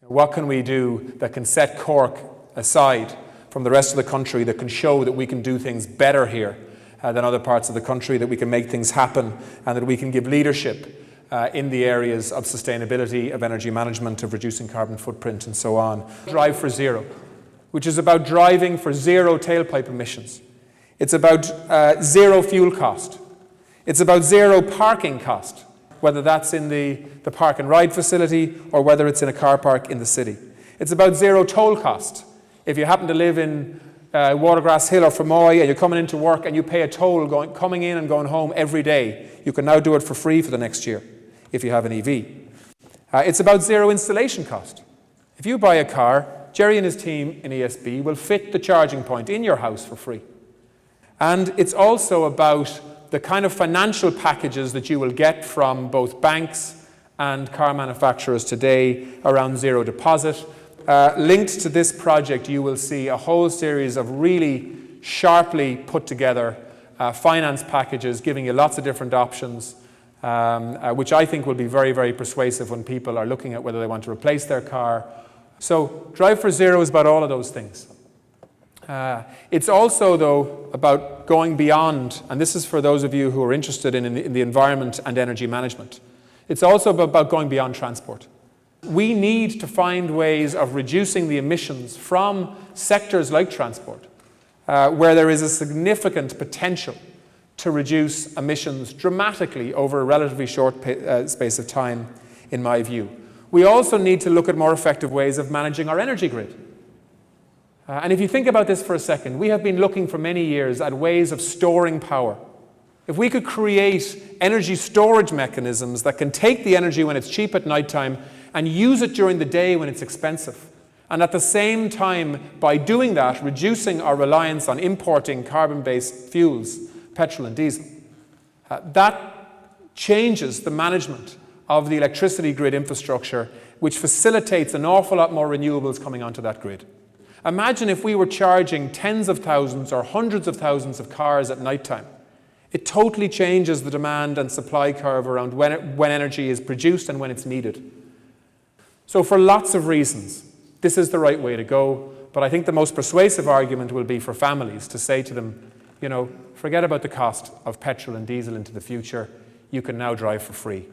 What can we do that can set Cork aside from the rest of the country, that can show that we can do things better here than other parts of the country, that we can make things happen, and that we can give leadership in the areas of sustainability, of energy management, of reducing carbon footprint, and so on. Drive4Zero, which is about driving for zero tailpipe emissions. It's about zero fuel cost. It's about zero parking cost, whether that's in the park and ride facility or whether it's in a car park in the city. It's about zero toll cost. If you happen to live in Watergrass Hill or Fermoy and you're coming into work and you pay a toll coming in and going home every day, you can now do it for free for the next year if you have an EV. It's about zero installation cost. If you buy a car, Jerry and his team in ESB will fit the charging point in your house for free. And it's also about the kind of financial packages that you will get from both banks and car manufacturers today around zero deposit. Linked to this project, you will see a whole series of really sharply put together finance packages giving you lots of different options, which I think will be very, very persuasive when people are looking at whether they want to replace their car. So Drive4Zero is about all of those things. It's also, though, about going beyond, and this is for those of you who are interested in the environment and energy management. It's also about going beyond transport. We need to find ways of reducing the emissions from sectors like transport, where there is a significant potential to reduce emissions dramatically over a relatively short space of time, in my view. We also need to look at more effective ways of managing our energy grid. And if you think about this for a second, we have been looking for many years at ways of storing power. If we could create energy storage mechanisms that can take the energy when it's cheap at nighttime and use it during the day when it's expensive, and at the same time, by doing that, reducing our reliance on importing carbon-based fuels, petrol and diesel, that changes the management of the electricity grid infrastructure, which facilitates an awful lot more renewables coming onto that grid. Imagine if we were charging tens of thousands or hundreds of thousands of cars at nighttime. It totally changes the demand and supply curve around when energy is produced and when it's needed. So for lots of reasons, this is the right way to go, but I think the most persuasive argument will be for families to say to them, you know, forget about the cost of petrol and diesel into the future. You can now drive for free.